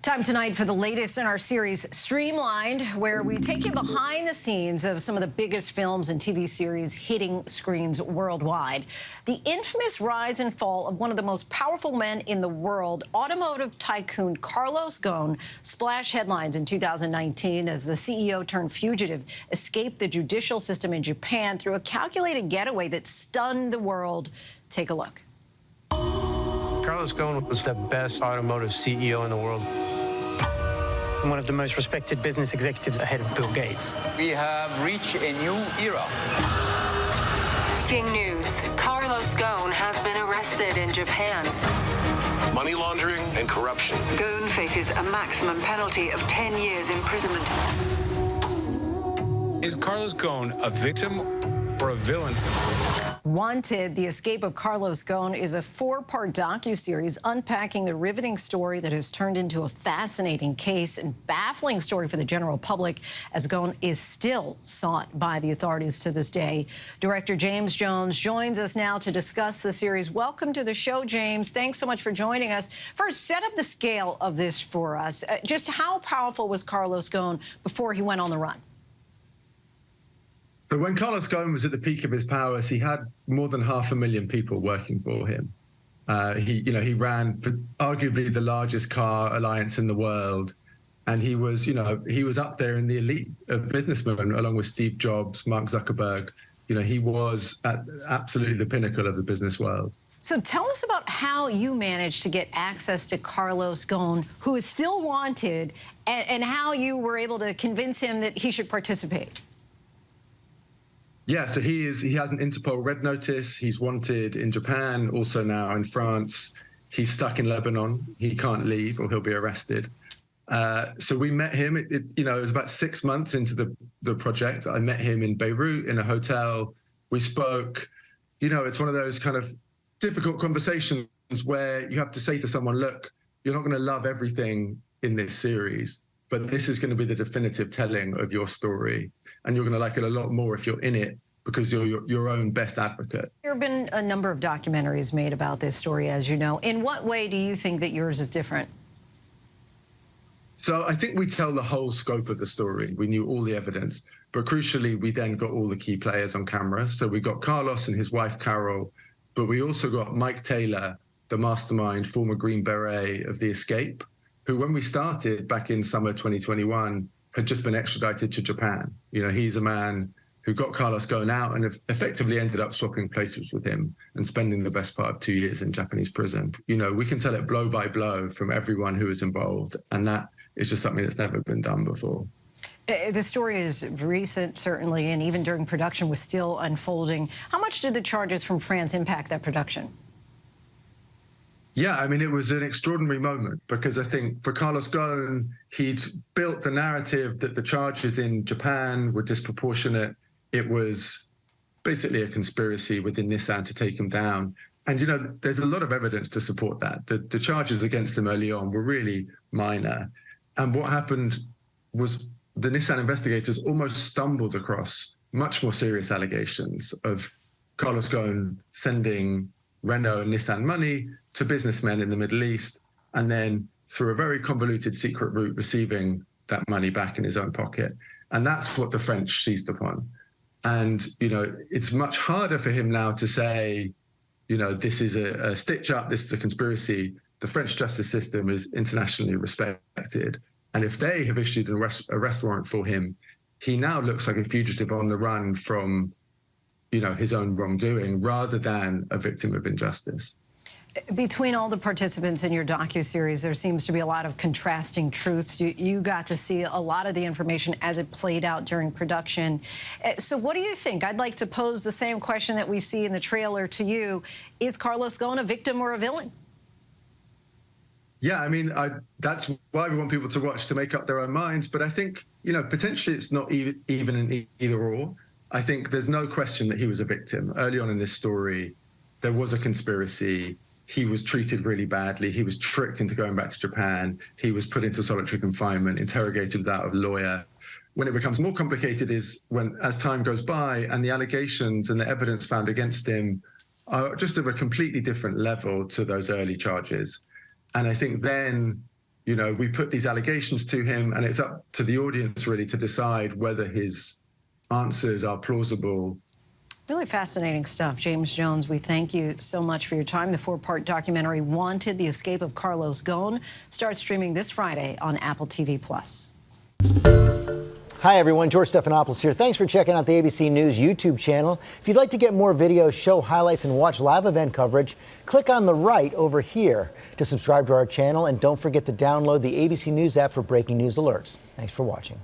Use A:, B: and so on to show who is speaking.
A: Time tonight for the latest in our series, Streamlined, where we take you behind the scenes of some of the biggest films and TV series hitting screens worldwide. The infamous rise and fall of one of the most powerful men in the world, automotive tycoon Carlos Ghosn, splashed headlines in 2019 as the CEO turned fugitive escaped the judicial system in Japan through a calculated getaway that stunned the world. Take a look.
B: Carlos Ghosn was the best automotive CEO in the world.
C: One of the most respected business executives ahead of Bill Gates.
D: We have reached a new era.
E: Breaking news. Carlos Ghosn has been arrested in Japan.
F: Money laundering and corruption.
E: Ghosn faces a maximum penalty of 10 years imprisonment.
G: Is Carlos Ghosn a victim or a villain?
A: Wanted, The Escape of Carlos Ghosn is a 4-part docuseries unpacking the riveting story that has turned into a fascinating case and baffling story for the general public, as Ghosn is still sought by the authorities to this day. Director James Jones joins us now to discuss the series. Welcome to the show, James. Thanks so much for joining us. First, set up the scale of this for us. Just how powerful was Carlos Ghosn before he went on the run?
H: But when Carlos Ghosn was at the peak of his powers, he had more than 500,000 people working for him. He ran arguably the largest car alliance in the world, and he was up there in the elite of businessmen, along with Steve Jobs, Mark Zuckerberg. He was at absolutely the pinnacle of the business world.
A: So tell us about how you managed to get access to Carlos Ghosn, who is still wanted, and how you were able to convince him that he should participate.
H: Yeah, so he has an Interpol red notice. He's wanted in Japan, also now in France. He's stuck in Lebanon. He can't leave or he'll be arrested. So we met him. It was about 6 months into the project. I met him in Beirut in a hotel. We spoke. It's one of those kind of difficult conversations where you have to say to someone, look, you're not going to love everything in this series, but this is going to be the definitive telling of your story. And you're going to like it a lot more if you're in it, because you're your own best advocate. There
A: have been a number of documentaries made about this story, as you know. In what way do you think that yours is different?
H: So I think we tell the whole scope of the story. We knew all the evidence, but crucially, we then got all the key players on camera. So we got Carlos and his wife, Carol, but we also got Mike Taylor, the mastermind, former Green Beret of the Escape, who, when we started back in summer 2021, had just been extradited to Japan. He's a man who got Carlos Ghosn out and effectively ended up swapping places with him and spending the best part of 2 years in Japanese prison. We can tell it blow by blow from everyone who is involved, and that is just something that's never been done before.
A: The story is recent, certainly, and even during production was still unfolding. How much did the charges from France impact that production?
H: Yeah, it was an extraordinary moment, because I think for Carlos Ghosn, he'd built the narrative that the charges in Japan were disproportionate. It was basically a conspiracy within Nissan to take him down. And, there's a lot of evidence to support that. The charges against him early on were really minor. And what happened was the Nissan investigators almost stumbled across much more serious allegations of Carlos Ghosn sending Renault and Nissan money to businessmen in the Middle East, and then through a very convoluted secret route receiving that money back in his own pocket. And that's what the French seized upon. And, it's much harder for him now to say, this is a stitch up, this is a conspiracy. The French justice system is internationally respected. And if they have issued an arrest warrant for him, he now looks like a fugitive on the run from, his own wrongdoing, rather than a victim of injustice.
A: Between all the participants in your docuseries, there seems to be a lot of contrasting truths. You got to see a lot of the information as it played out during production. So what do you think? I'd like to pose the same question that we see in the trailer to you. Is Carlos Ghosn a victim or a villain?
H: Yeah, that's why we want people to watch, to make up their own minds. But I think, potentially it's not even an either or. I think there's no question that he was a victim. Early on in this story, there was a conspiracy. He was treated really badly. He was tricked into going back to Japan. He was put into solitary confinement, interrogated without a lawyer. When it becomes more complicated is as time goes by and the allegations and the evidence found against him are just of a completely different level to those early charges. And I think then we put these allegations to him, and it's up to the audience really to decide whether his answers are plausible.
A: Really fascinating stuff. James Jones, we thank you so much for your time. The 4-part documentary, Wanted, The Escape of Carlos Ghosn, starts streaming this Friday on Apple TV+.
I: Hi, everyone. George Stephanopoulos here. Thanks for checking out the ABC News YouTube channel. If you'd like to get more videos, show highlights, and watch live event coverage, click on the right over here to subscribe to our channel. And don't forget to download the ABC News app for breaking news alerts. Thanks for watching.